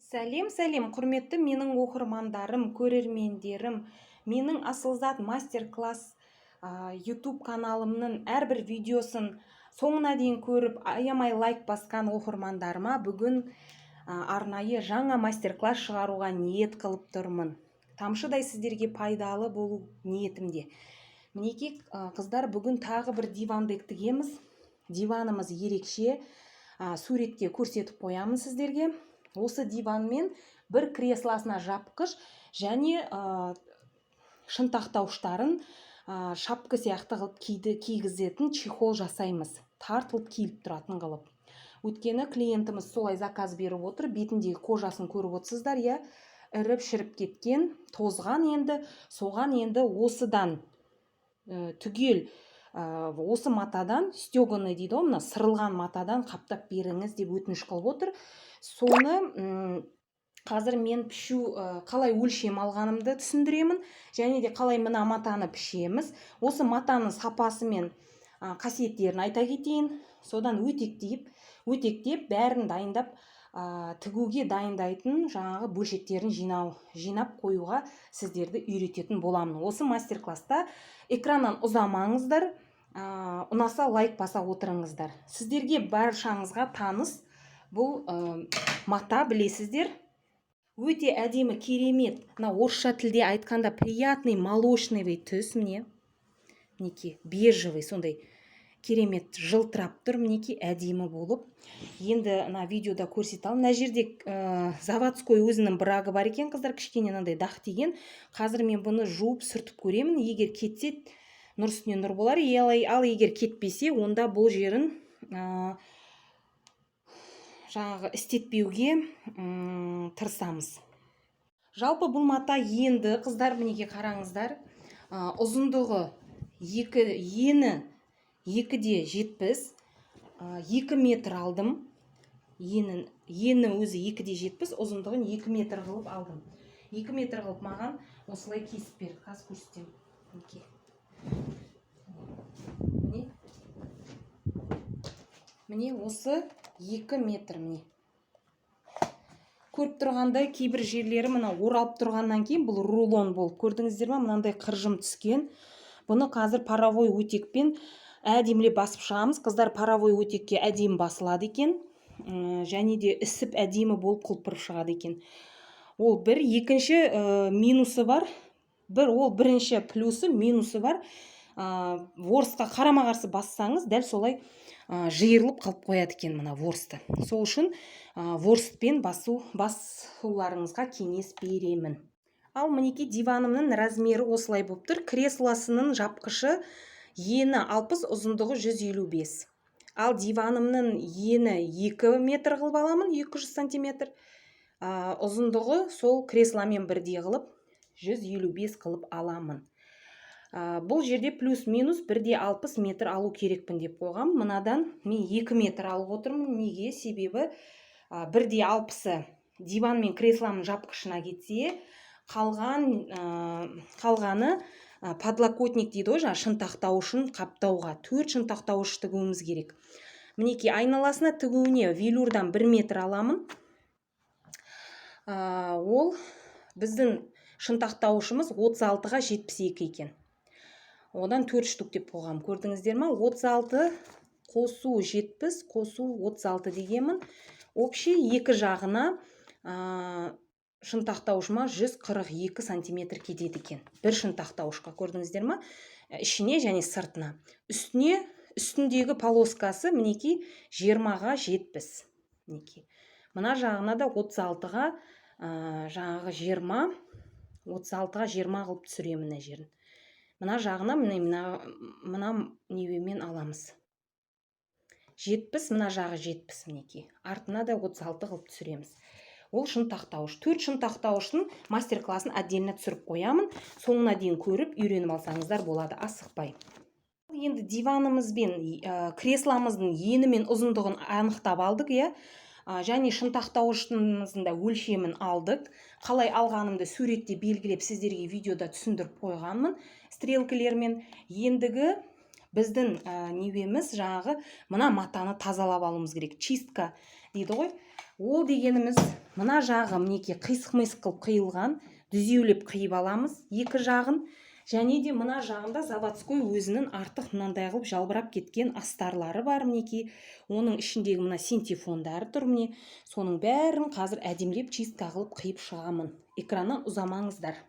Сәлем, құрметті менің оқырмандарым, көрермендерім. Менің Асылзат мастер-класс YouTube каналымның әрбір видеосын соңына дейін көріп, аямай лайк басқан оқырмандарыма бүгін арнайы жаңа мастер-класс шығаруға ниет қылып тұрмын. Тамшыдай сіздерге пайдалы болу ниетімде. Мінекей қыздар, бүгін тағы бір диванды тігеміз. Диванымыз ерекше, суретке көрсетіп қоямын сіздерге. Осы диванмен бір кресласына жапқыш және шынтақтауыштарын шапкі сияқты қылып кигізетін чехол жасаймыз. Тартылып киіліп тұратын қылып. Өйткені клиентіміз солай заказ беріп отыр, бетіндегі кожасын көріп отырсыздар, иә, іріп шіріп кеткен, тозған. Енді соған енді осыдан түгел осы матадан, стёганы дейді, мына сырылған матадан қаптап беріңіз деп өтініш қылып отыр. Соны қазір мен пішу қалай өлшем алғанымды түсіндіремін, және де қалай мына матаны пішеміз. Осы матаның сапасы мен қасиеттерін айта кетейін. Содан өтектеп бәрін дайындап тігуге дайындайтын жаңағы бөлшектерін жинап қоюға сіздерді үйрететін боламын. Осы мастер-класста экраннан ұзамаңыздар, ұнаса лайк баса отырыңыздар. Сіздерге баршаңызға таныс бұл мата, білесіздер. Өте әдемі, керемет. Орысша тілде айтқанда приятный молочный түс, мінекей бежевый, сондай керемет жылтырап тұр, мінекей әдемі болып. Енді видеода көрсеталым. Мына жерде заводской өзінің брагы бар екен, қыздар, кішкене мынандай дақ тиген. Қазір мен бұны жуып сүртіп көремін. Егер кетсе, нұр үстіне нұр болар. Ал егер кетпесе, онда бұл жерін жаңағы істетпеуге тырысамыз. Жалпы бұл мата енді, қыздар, мінеке қараңыздар, ұзындығы ені 2,70, 2 метр алдым. Ені өзі 2,70, ұзындығын 2 метр қылып алдым. 2 метр қылып маған осылай кесіп берді. Қазір көрсетемін. Міне осы 2 метр. Көріп тұрғандай, кейбір жерлері мына оралып тұрғаннан кейін бұл рулон болып. Көрдіңіздер ме? Мынандай қыржым түскен. Бұны қазір паровой өтекпен әдемілеп басып шығамыз. Қыздар, паровой өтекке әдемі басылады екен. Және де ісіп әдемі болып құлпырып шығады екен. Ол бір. Екінші минусы бар. Ол бірінші плюсы, минусы бар. Ворсқа қарама-қарсы бассаңыз, дәл солай жиырылып қалып қояды екен мына ворсты. Сол үшін ворстпен басуларыңызға кеңес беремін. Ал мінекей диванымның размері осылай болып тұр. Креслосының жапқышы ені 60, ұзындығы 155. Ал диванымның ені 2 метр қылып аламын, 200 сантиметр. Ұзындығы сол кресломен бірдей қылып 155 қылып аламын. Бұл жерде плюс-минус 1,60 метр алу керекпін деп қойғам. Мынадан мен 2 метр алып отырмын. Неге? Себебі 1,60 диван мен креслоның жапқышына кетсе, қалғаны подлокотник дейді ғой, шынтақтауышын қаптауға 4 шынтақтауыш тігуіміз керек. Мінекей айналасына тігуіне велюрдан 1 метр аламын. Ол біздің шынтақтауышымыз 36-ға 72 екен. Одан 4 штук деп қойғам. Көрдіңіздер ме? 36 қосу 70, қосу 36 дегенмін. Общий екі жағына шынтақтауышыма 142 сантиметр кетеді екен. Бір шынтақтауышқа, көрдіңіздер ме? Ішіне және сыртына. Үстіндегі полоскасы мінекей 20-ға 70. Мына жағына да 36-ға жаңағы 20, 36-ға 20 қылып түсіремін мына жерін. Мына жағына мына невемен аламыз. 70, мына жағы 70 мінекей. Артына да 36 қылып түсіреміз. Ол шынтақтауыш. 4 шынтақтауыштың мастер-классын әдемі түсіріп қоямын. Соңына дейін көріп, үйреніп алсаңыздар болады, асықпай. Енді диванымызбен кресломыздың ені мен ұзындығын анықтап алдық, иә? Және шынтақтауышымыздың да өлшемін алдық. Қалай алғанымды суретте белгілеп сіздерге видеода түсіндіріп қойғанмын стрелкілермен. Ендігі біздің невеміз жаңағы мына матаны тазалап алуымыз керек. Чистка дейді ғой. Ол дегеніміз мына жағы мінекей қисық-мисық қылып қиылған, дүзеулеп қиып аламыз екі жағын. Және де мына жағында заводской өзінің артық мынандай қылып жалбырап кеткен астарлары бар мінекей. Оның ішіндегі мына синтефондары тұр міне. Соның бәрін қазір әдемілеп чистка қылып қиып шығамын. Экраннан ұзамаңыздар.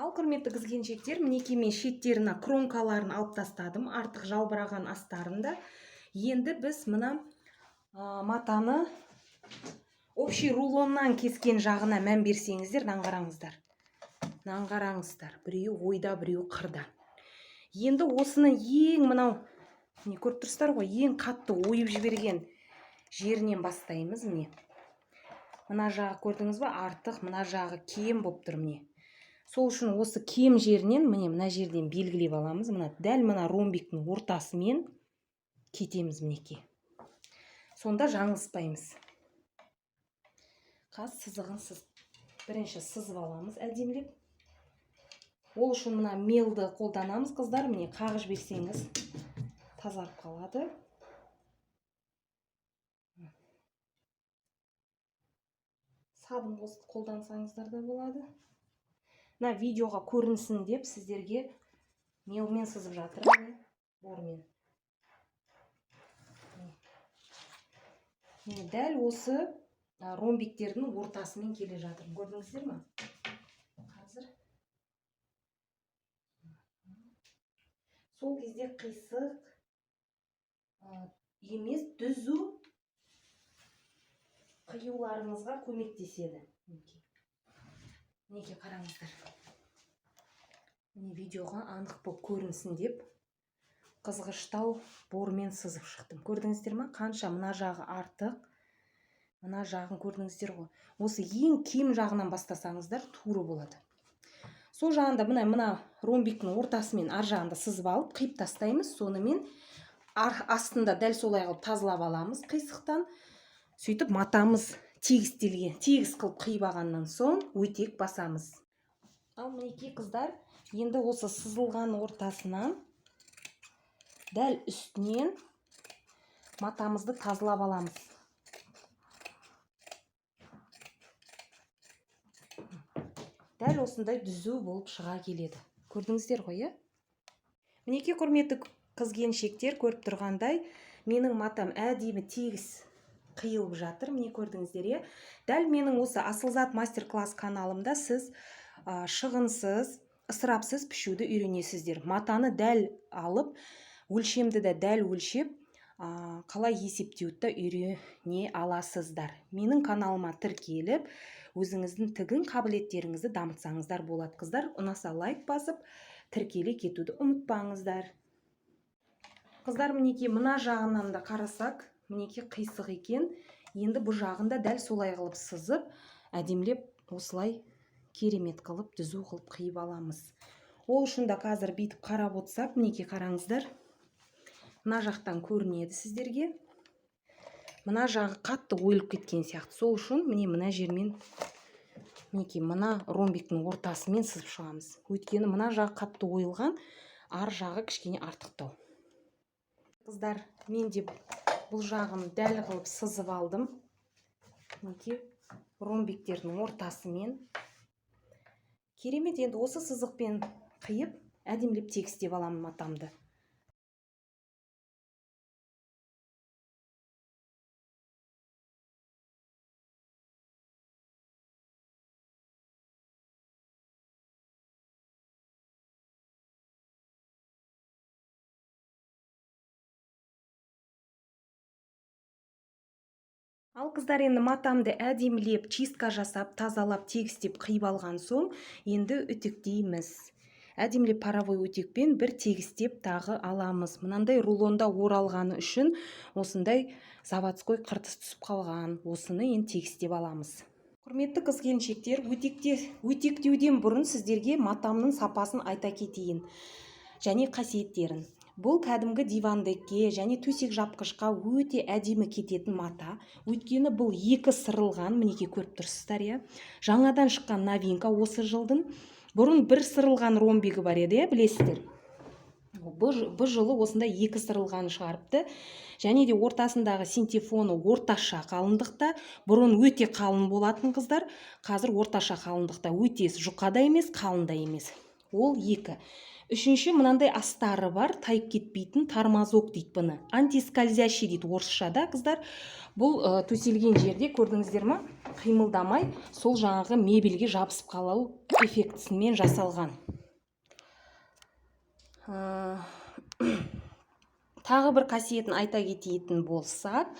Ал құрметті қыз-келіншектер, мінекей мен шеттеріне кромкаларын алып тастадым, артық жалбыраған астарында. Енді біз мына матаны общий рулоннан кескен жағына мән берсеңіздер, наңғараңыздар. Біреу ойда, біреу қырда. Енді осының ең мынау, не көріп тұрсыздар ғой, ең қатты ойып жіберген жерінен бастаймыз міне. Мына жағы көрдіңіз бе, артық, мына жағы кем болып тұр міне. Сол үшін осы кем жерінен мына жерден белгілеп аламыз. Дәл мына ромбиктің ортасымен кетеміз мінекей. Сонда жаңылыспаймыз. Сызығын бірінші сызып аламыз әдемілеп. Ол үшін мына мелді қолданамыз қыздар. Міне қағып жіберсеңіз тазарып қалады. Сабын қолдансаңыздар да болады. Мына видеоға көрінсін деп сіздерге мелмен сызып жатырмын, бормен. Дәл осы ромбиктердің ортасымен келе жатырмын. Көрдіңіздер ме? Қазір. Сол кезде қисық емес, дүзу қиюларыңызға көмектеседі. Неге қараңыздар. Видеоға анық болып көрінсін деп қызғыштау бормен сызып шықтым. Көрдіңіздер ме? Қанша мына жағы артық, мына жағын көрдіңіздер ғой. Осы ең кем жағынан бастасаңыздар туры болады. Сол жағында мына ромбиктің ортасымен ар жағында сызып алып, қиып тастаймыз. Сонымен астында дәл солай қылып тазалап аламыз қисықтан. Сөйтіп матамыз тегіс қылып қиып алғаннан соң өтек басамыз. Ал мінекей қыздар, енді осы сызылған ортасынан дәл үстінен матамызды тазалап аламыз. Дәл осындай дүзу болып шыға келеді. Көрдіңіздер ғой, е? Мінекей құрметті қыз-келіншектер, көріп тұрғандай, менің матам әдемі тегіс қиылып жатыр. Міне көрдіңіздер, е? Дәл менің осы Асылзат мастер-класс каналымда сіз шығынсыз, ысырапсыз пішуді үйренесіздер. Матаны дәл алып, өлшемді де дәл өлшеп, қалай есептеуді үйрене аласыздар. Менің каналыма тіркеліп, өзіңіздің тігін қабілеттеріңізді дамытсаңыздар болады. Қыздар, ұнаса лайк басып, тіркеле кетуді ұмытпаңыздар. Қыздар, мінекей мына жағынан да қарасақ, мінекей қисық екен. Енді бұл жағында дәл солай қылып сызып, әдемілеп осылай керемет қылып, дүзу қылып қиып аламыз. Ол үшін де қазір бүйтіп қарап отырсақ, мінекей қараңыздар. Мына жақтан көрінеді сіздерге. Мына жағы қатты ойылып кеткен сияқты. Сол үшін мына жермен, мінекей мына ромбиктің ортасымен сызып шығамыз. Өйткені мына жағы қатты ойылған, ар жағы кішкене артықтау. Қыздар, мен де бұл жағын дәл қылып сызып алдым. Мінекей ромбиктердің ортасымен. Керемет, енді осы сызықпен қиып, әдемілеп тегістеп аламын матамды. Ал қыздар, енді матамды әдемілеп, чистка жасап, тазалап, тегістеп қиып алған соң, енді үтіктейміз. Әдемілеп паровой өтекпен бір тегістеп тағы аламыз. Мынандай рулонда оралғаны үшін осындай заводской қыртыс түсіп қалған. Осыны енді тегістеп аламыз. Құрметті қыз-келіншектер, өтектеуден бұрын сіздерге матамның сапасын айта кетейін. және қасиеттерін. Бұл кәдімгі дивандекке және төсек жапқышқа өте әдемі кететін мата. Өйткені бұл екі сырылған, мінекей көріп тұрсыздар, иә. Жаңадан шыққан новинка осы жылдың. Бұрын бір сырылған ромбигі бар еді, білесіздер. Бұл жылы осындай екі сырылғаны шығарыпты. Және де ортасындағы синтефоны орташа қалыңдықта. Бұрын өте қалың болатын қыздар, қазір орташа қалыңдықта. Өте жұқа да емес, қалың да емес. Ол екі. Үшінші, мынандай астары бар, тайып кетпейтін тормозок дейді бұны. Антискользящий дейді орысшада, қыздар. Бұл төселген жерде, көрдіңіздер ма, қимылдамай, сол жаңағы мебельге жабысып қалу эффектісімен жасалған. Тағы бір қасиетін айта кететін болсақ,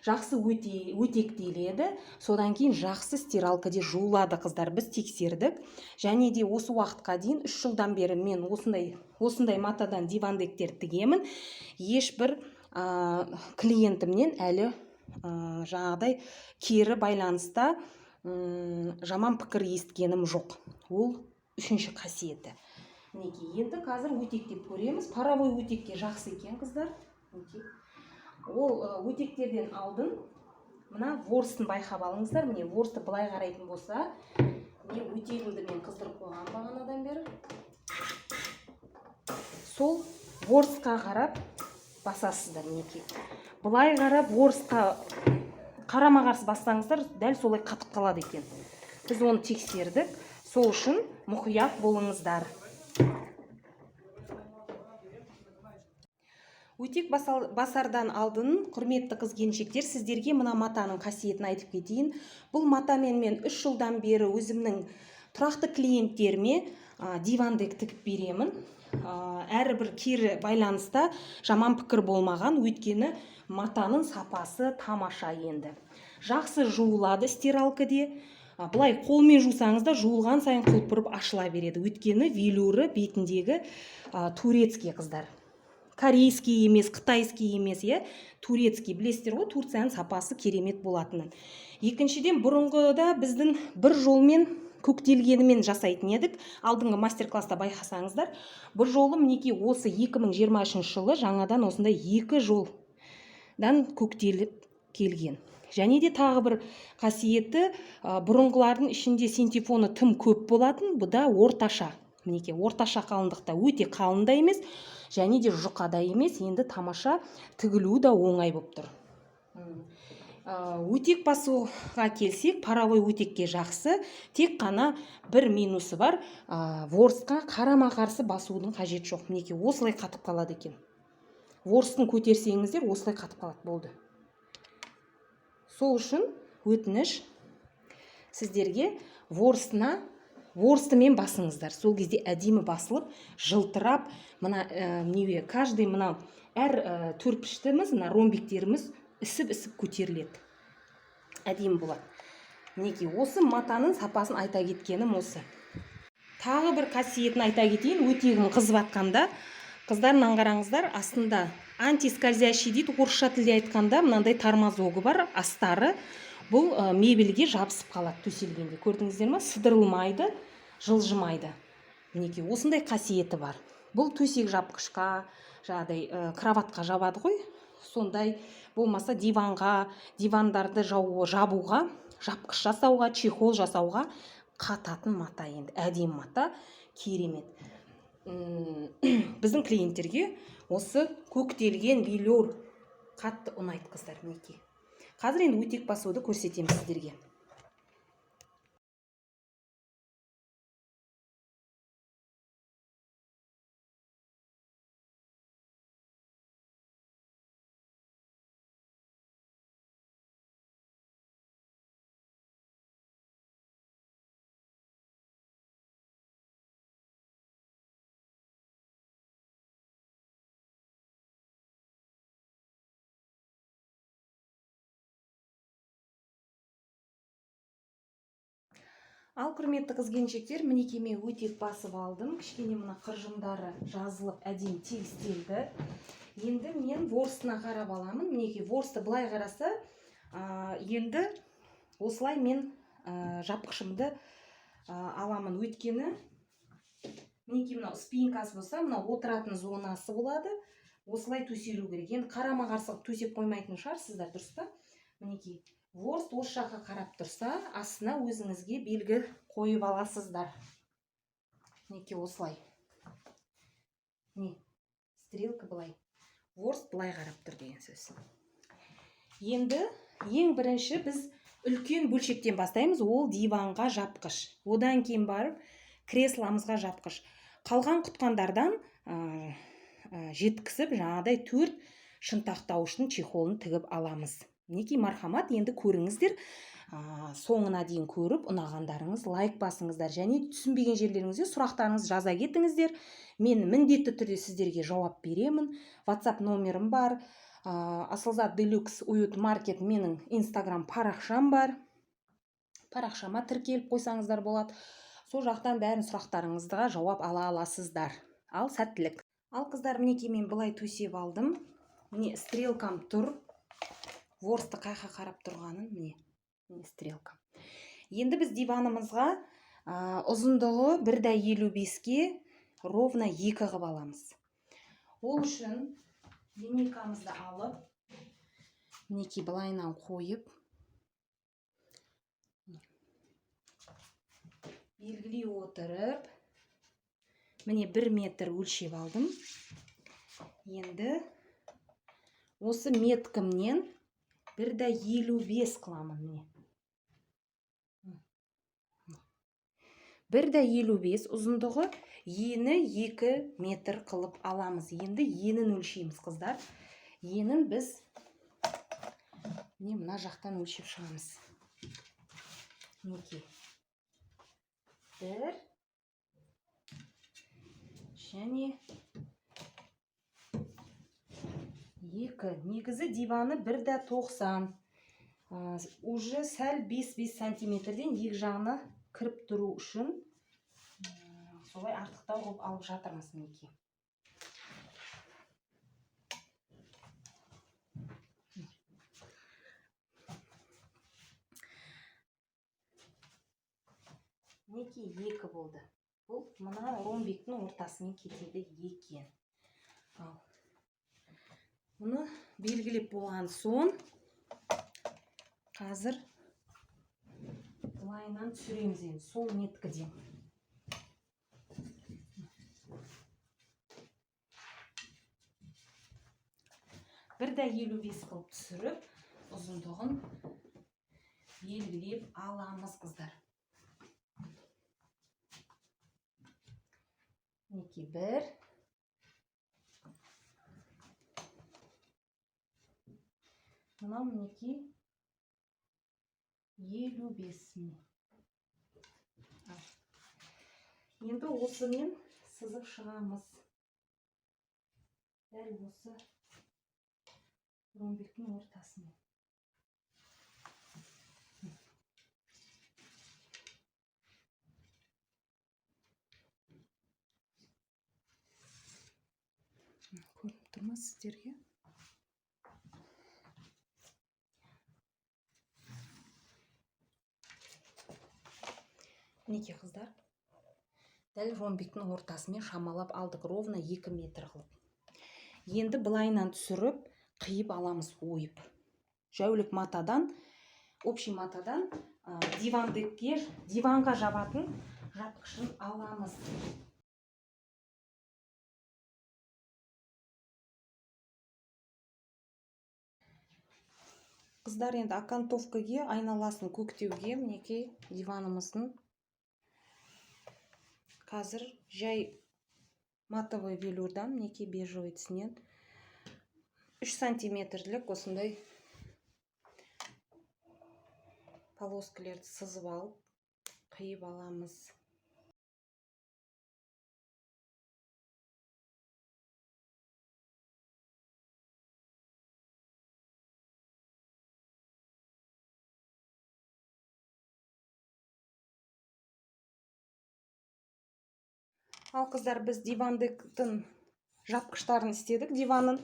жақсы өтектеледі, содан кейін жақсы стиралкаде жуылады, қыздар. Біз тексердік. Және де осы уақытқа дейін 3 жылдан бері мен осындай матадан дивандектер тігемін. Ешбір клиентімнен әлі жаңағыдай кері байланыста жаман пікір естігенім жоқ. Ол үшінші қасиеті. Мінекей, енді қазір өтектеп көреміз. Паровой өтекке жақсы екен, қыздар. Ол өтектерден алдын мына ворстын байқап алыңыздар. Міне ворсты былай қарайтын болса, міне өтегімді мен қыздырып қойған бағанадан бері. Сол ворсқа қарап басасыздар, мінекей. Былай қарап ворсқа қарама-қарсы бассаңыздар, дәл солай қатып қалады екен. Біз оны тексердік. Сол үшін мұқият болыңыздар. Өтек басардан алдын, құрметті қыз-келіншектер, сіздерге мына матаның қасиетін айтып кетейін. Бұл матамен мен 3 жылдан бері өзімнің тұрақты клиенттеріме дивандек тігіп беремін. Әрбір кері байланыста жаман пікір болмаған, өйткені матаның сапасы тамаша енді. Жақсы жуылады стиралкаде. Бұлай қолмен жусаңыз да жуылған сайын құлпырып ашыла береді. Өйткені велюры бетіндегі турецкий, қыздар. Корейский емес, қытайский емес, турецкий. Білесіздер ғой, Турцияның сапасы керемет болатынын. Екіншіден, бұрынғыда біздің бір жолмен көктелгенімен жасайтын едік. Алдыңғы мастер-класста байқасаңыздар, бір жолы мінекей осы 2023 жылы жаңадан осындай 2 жолдан көктеліп келген. Және де тағы бір қасиеті, бұрынғылардың ішінде синтефоны тым көп болатын, бұда орташа. Мінекей орташа қалыңдықта, өте қалың да емес, және де жұқа да емес, енді тамаша тігілу да оңай болып тұр. Өтек басуға келсек, паровой өтекке жақсы, тек қана бір минусы бар, ворсқа қарама-қарсы басудың қажет жоқ. Мінекей осылай қатып қалады екен. Ворстын көтерсеңіздер, осылай қатып қалады, болды. Сол үшін өтініш сіздерге ворстымен басыңыздар. Сол кезде әдемі басылып, жылтырап, каждый әр төрпіштіміз, ромбиктеріміз ісіп көтеріледі. Әдемі болады. Мінекей, осы матаның сапасын айта кеткенім осы. Тағы бір қасиетін айта кетейін, өтегім қызып атқанда, қыздарынан қараңыздар, астында антискользящий дейді, орысша тілде айтқанда, мынандай тормозогы бар, астары. Бұл мебельге жабысып қалады төселгенде. Көрдіңіздер ма? Сыдырылмайды, жылжымайды. Мінекей, осындай қасиеті бар. Бұл төсек жапқышқа, кроватқа жабады ғой. Сондай болмаса дивандарды жабуға, жапқыш жасауға, чехол жасауға қататын мата енді. Әдемі мата, керемет. Біздің клиенттерге осы көктелген велюр қатты ұнайды, қыздар, мінекей. Қазір енді өтек басуды көрсетемін сіздерге. Ал құрметті қыз-келіншектер, мінекей мен өтек басып алдым. Кішкене мына қыржымдары жазылып, әдемі тегістелді. Енді мен ворстына қарап аламын. Мінекей ворсты былай қараса, енді осылай мен жапқышымды аламын. Өйткені мінекей мынау спинкасы болса, мынау отыратын зонасы болады. Осылай төселу керек. Енді қарама қарсы төсеп қоймайтын шығарсыздар, дұрыс па? Мінекей ворст осы жаққа қарап тұрса, астына өзіңізге белгі қойып аласыздар. Мінекей осылай. Не? Стрелка былай. Ворст былай қарап тұр деген сөз. Енді ең бірінші біз үлкен бөлшектен бастаймыз, ол диванға жапқыш. Одан кейін барып кресломызға жапқыш. Қалған құтқандардан жеткізіп, жаңағыдай 4 шынтақтауыштың чехолын тігіп аламыз. Мінекей мархамат, енді көріңіздер. Соңына дейін көріп, ұнағандарыңыз лайк басыңыздар, және түсінбеген жерлеріңізде сұрақтарыңыз жаза кетіңіздер. Мен міндетті түрде сіздерге жауап беремін. WhatsApp номерім бар. Асылзат Deluxe уют маркет менің инстаграм парақшам бар. Парақшама тіркеліп қойсаңыздар болады. Сол жақтан бәрін сұрақтарыңызға жауап ала аласыздар. Ал сәттілік. Ал қыздар, мінекей мен былай төсеп алдым. Міне стрелкам тұр. Ворсты қайқа қарап тұрғанын, міне стрелка. Енді біз диванымызға ұзындығы 1,55-ке ровно 2 қылып аламыз. Ол үшін линейкамызды алып, мінекей былайынан қойып, белгілей отырып, міне 1 метр өлшеп алдым. Енді осы меткімнен 1,55 қыламын. Міне 1,55 ұзындығы, ені 2 метр қылып аламыз. Енді енін өлшейміз, қыздар. Енін біз мына жақтан өлшеп шығамыз. Мінекей 1 және 2. Негізі диваны 1,90. Уже сәл 5 сантиметрден екі жағына кіріп тұру үшін солай артықтау қылып алып жатырмыз. Мінекей. Мінекей 2 болды. Бұл мына ромбектің ортасымен кетеді екен. Мұны белгілеп болған соң қазір былайынан түсіреміз енді сол меткіден. Бірді 55 қылып түсіріп, ұзындығын белгілеп аламыз, қыздар. Мінекей 1. Мынау мінекей 55. Енді осымен сызып шығамыз. Дәл осы ромбектің ортасымен. Көріп тұр ма сіздерге? Мінекей қыздар, дәл ромбектің ортасымен шамалап алдық, ровно 2 метр қылып. Енді былайынан түсіріп, қиып аламыз, ойып. Жәулік матадан, общий матадан диванға жабатын жапқышын аламыз. Қыздар, енді окантовкаге, айналасын көктеуге, мінекей диванымыздың қазір жай матовый велюрдан, мінекей бежевый түсінен 3 сантиметрлік осындай полоскалерді сызып алып, қиып аламыз. Ал қыздар, біз дивандықтың жапқыштарын істедік. Диванын,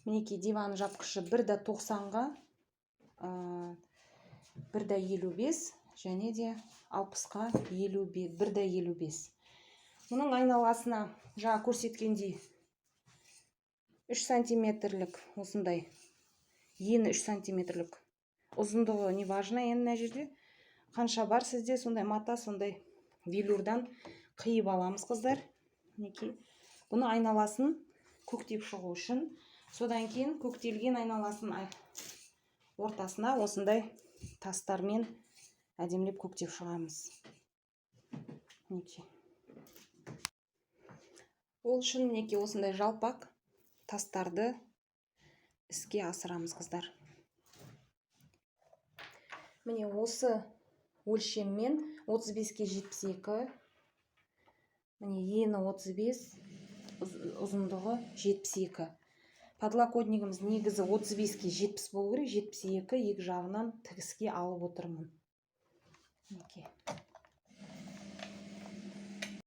мінекей диван жапқышы 1,90-ға 1,55 және де 60-ға 1,55. Мұның айналасына жаңа көрсеткендей 3 сантиметрлік осындай ені 3 сантиметрлік ұзындығы не важно, енді мына жерде қанша бар сізде сондай мата, сондай велюрдан қиып аламыз қыздар. Мінекей бұны айналасын көктеп шығу үшін, содан кейін көктелген айналасын ортасына осындай тастармен әдемілеп көктеп шығамыз. Мінекей. Ол үшін мінекей осындай жалпақ тастарды іске асырамыз қыздар. Міне осы өлшеммен 35-ке 72, міне ені 35, ұзындығы 72. Подлокотнигіміз негізі 35-ке 70 болу керек, 72 екі жағынан тігіске алып отырмын.